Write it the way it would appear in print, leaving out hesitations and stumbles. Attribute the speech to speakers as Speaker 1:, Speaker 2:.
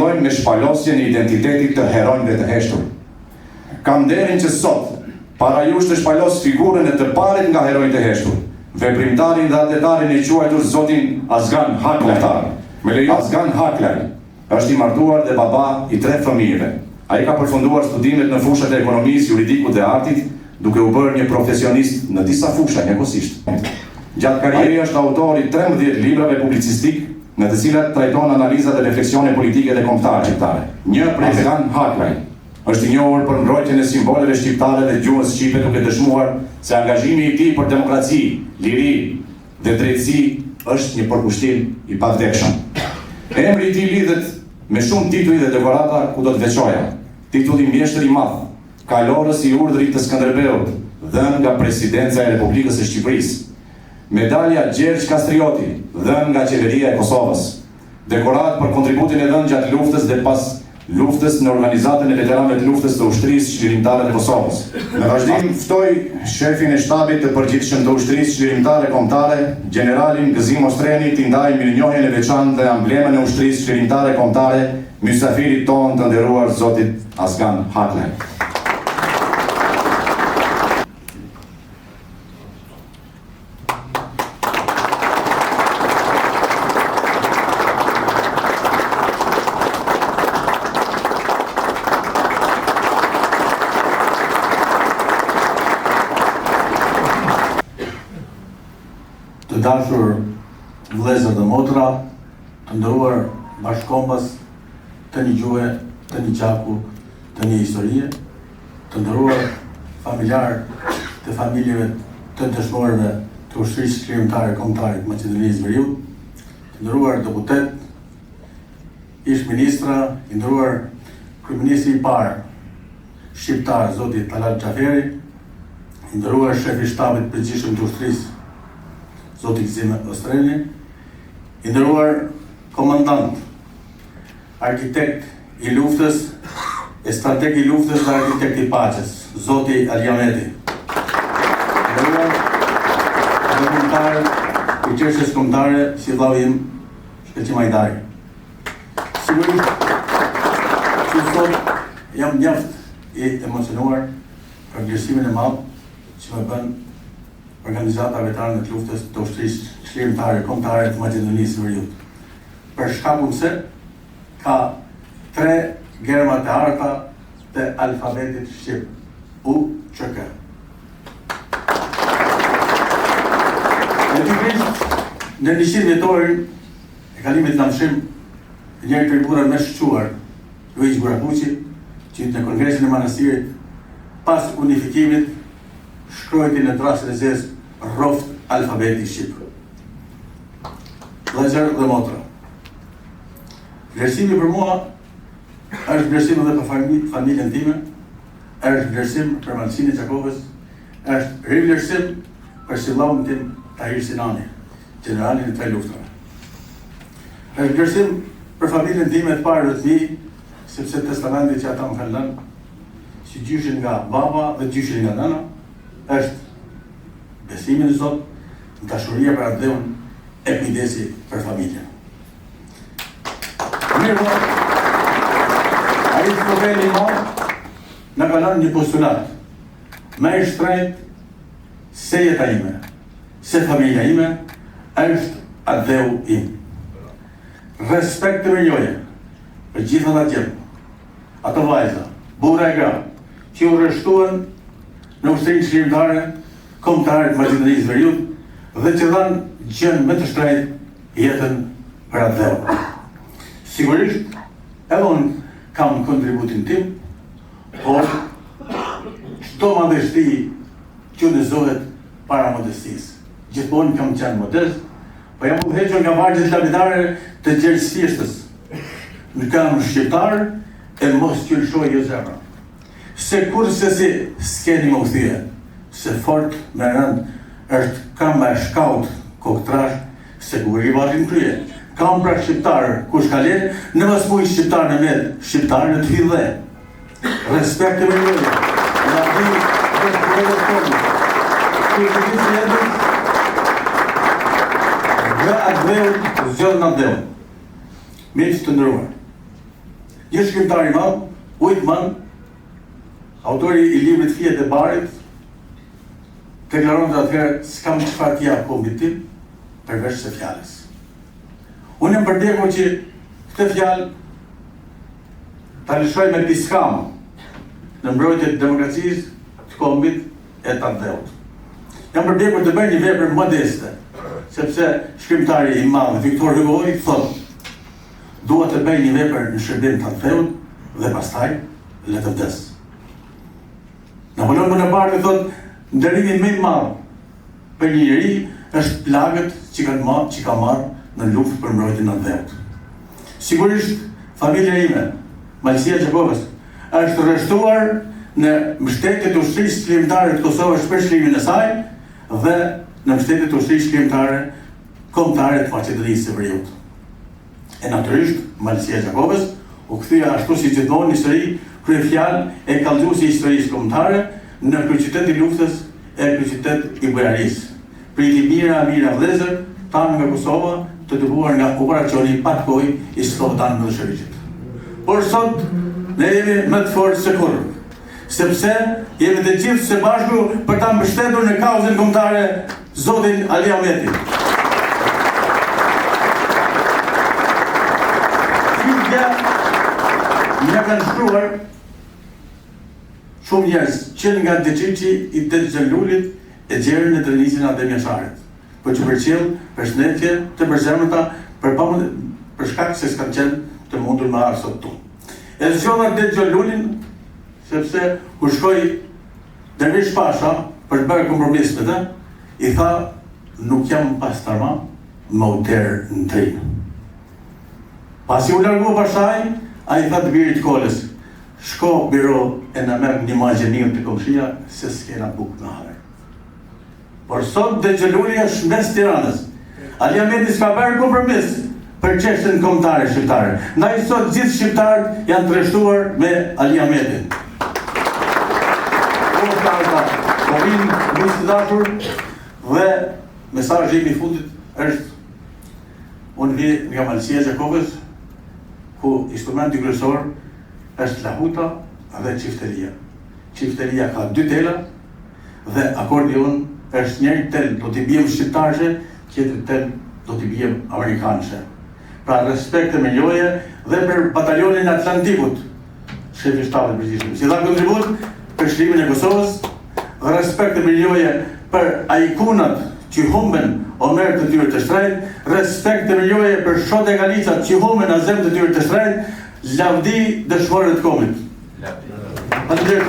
Speaker 1: fillojmë me shpalosjen e identitetit të heronjve të heshtur. Kam nderin që sot, para jush të shpalos figurën e të parit nga herojt të heshtur, veprimtarin dhe atetarin e quajtur zotin Azgan Haklaj. Azgan Haklaj është i martuar dhe baba i 3 fëmijëve. Ai ka përfunduar studimet në fushat e ekonomisë, juridikut dhe artit, duke u bërë një profesionist në disa fusha njëkohësisht. Gjatë karrierës është autori 13 librave publicistik, në të cilat trajton analiza dhe refleksione politike dhe kombëtare shqiptare. Një prej Azgan Haklaj është i njohur për mbrojtjen e simboleve shqiptare dhe gjuhës shqipe, duke dëshmuar se angazhimi i tij për demokraci, liri dhe drejtësi është një përkushtim i pavdekshëm. Emri i tij lidhet me shumë tituj dhe dekorata ku do të veçoja. Titulli mjeshtër i madh, kalorës i urdhrit të Skënderbeut, dhënë nga Presidenca e Republikës së Shqipërisë. Medalja Gjergj Kastrioti, dhënë nga Qeveria e Kosovës. Dekorat për kontributin e dhënë gjatë luftës dhe pas luftës në organizatën e veteranëve të luftës të ushtrisë çlirimtare të Kosovës. Në vazhdim ftoj shefin e shtabit të përgjithshëm të ushtrisë çlirimtare kombëtare, generalin Gëzim Ostreni, t'i ndajë mirënjohjen e veçantë dhe amblemën e ushtrisë çlirimtare kombëtare mysafirit tonë të nderuar zotit Azgan Haklaj.
Speaker 2: Të dashur vëllezër dhe motra, të nderuar bashkëkombës, të një gjuhë, të një gjaku, të një historie, të nderuar familjar të familjeve të dëshmorëve të ushtrisë çlirimtare kombëtare të Maqedonisë së Veriut, të nderuar deputet, ish ministra, i nderuar kryeministri i parë shqiptar zoti Talat Xhaferi, i nderuar shefi i shtabit përgjithshëm të ushtrisë zoti Gëzim Ostreni, i nderuar komandant, arkitekt i luftës, strateg i luftës dhe arkitekt i paqes, zoti Aliameti. I nderuar veprimtar i çështjes kombëtare, si vllau im Shkëlqim Hajdari. Sigurisht që sot jam mjaft i emocionuar për vlerësimin e madh që më bën Organizata Veteranëve të Luftës të Ushtrisë Çlirimtare Kombëtare të Maqedonisë së Veriut. Për shkakun se ka 3 gërma të arta të alfabetit shqip, U-Q-K. Në 100 vjetorin e kalimit nënshim, njëri prej burrave më shquar, Luiz Burakuqi, që në Kongresin e Manastirit, pas unifikimit, shkruajti në trasën e zezë rroft alfabeti shqip. Vëllezër dhe motra, vlerësimi për mua është vlerësim edhe për familjen time, është vlerësim për Malsinë Qakovës, është rivlerësim për vllaun tim Tahir Sinani, generalin e 3 luftave. Është vlerësim për familjen time të parë të mi, sepse testamenti që ata më kanë lënë, si gjyshin nga baba dhe gjyshin nga nëna, është besimin e Zot, dashuria për ardheun e kujdesi për familjen. Mirë, ai profeti i madh na ka lënë një postulat. Më i shtrenjtë se jeta ime, se familja ime, është ardheu im. Respekt të mirënjohje për gjithë ata djem, ato vajza, burra e gra, që u rreshtuan në ushtrinë çlirimtare kombëtare të Maqedonisë së Veriut dhe që dhanë gjën më të shtrenjtë jetën për atë dheu. Sigurisht, edhe unë kam kontributin tim, por çdo modesti qëndëzohet para modestisë. Gjithmonë kam qenë modest, po jam udhëhequr nga vargjet lapidare të Gjergj Thjeshtës. Në kam shqiptar e mos qëlqoj jo zemra. Se kur se si s'keni më uthye, se fort me rënd është kam me shkaut koktrash, se ku i vazhin krye. Kam pra shqiptar kush ka len, në mos muj shqiptar në med, shqiptar në të fillë dhe. Respekt të mirënjohje. Nga di është përrejtë tonë. Që të gjithë jetën, dhe atë dheu, zëllë në dheu. Miqë të ndëruar, Një shkrimtar i madh, Whitman, autori i librit Fijet e Barit, deklaronte atëherë s'kam çfarë t'jap kombit tim përveç se fjalës. Unë jam përdekur që këtë fjalë ta lëshoj me piskam në mbrojtje të demokracisë të kombit e të dheut. Jam përdekur të bëj një vepër modeste, sepse shkrimtari i madh Victor Hugo thotë: dua të bëj një vepër në shërbim të dheut dhe pastaj le të vdes. Napoleon Bonaparte thotë: ndërrimi më i madh për një njeri është plagët që ka marrë në luftë për mbrojtjen e dheut. Sigurisht, familja ime, Malësia Gjakovës, është rreshtuar në mbështetje të ushtrisë shkrimtare të Kosovës për çlimin e saj dhe në mbështetje të ushtrisë shkrimtare kombëtare të Maqedonisë së Veriut. E natyrisht, Malësia Gjakovës u kthye ashtu si gjithmonë në histori kryefjalë e kallëzuesi i historisë kombëtare në kryeqytet i luftës e kryeqytet i Bujarisë. Priti mira vëllezër, tanë nga Kosova, të dëbuar nga operacioni Patkoj i Slobodan Miloševićit. Por sot ne jemi më të fortë se kurrë, sepse jemi të gjithë së bashku për ta mbështetur në kauzën kombëtare zotin Ali Ahmetin. Më kanë shkruar shumë njerëz që nga Deçiçi i 8 lulit e gjerën në televizion Adem Jasharit. Po që përqell përshëndetje të përzemërta për shkak se s'kan qenë të mundur me ardhur sot tu. E zgjodha 8 lulin sepse kur shkoi Dervish Pasha për të bërë kompromis me të, i tha: nuk jam pastarma më u der në trinë. Pasi u largua Pashaj, a i tha të birit Kolës: shko biro e në merë një magjenir të komshia se s'kena bukë në hare. Por sot dhe Gjelluri është mes Tiranës. Ali Ahmeti s'ka bërë kompromis për çështjen kombëtare shqiptare. Ndaj sot gjithë shqiptarët janë treshtuar me Ali Ahmetin. Po vinë miq të dashur dhe mesazhi im i fundit është: unë vi nga Malësia Gjakovës, ku instrumenti kryesor është lahuta dhe çifteria. Çifteria ka 2 tela dhe akordion është njëri tel do t'i bjem shqiptarshe, tjetri tel do t'i bjem amerikanshe. Pra respekt me loje dhe për batalionin Atlantikut, shefi i shtabit përgjithshëm, si dha kontribut për çlimin e Kosovës, dhe respekt me loje për aikunat që humben omer të tyre të shtrejt, respekt me loje për shot e galicat që humben azem të tyre të shtrejt, lavdi dëshmorët komit. Lavdi.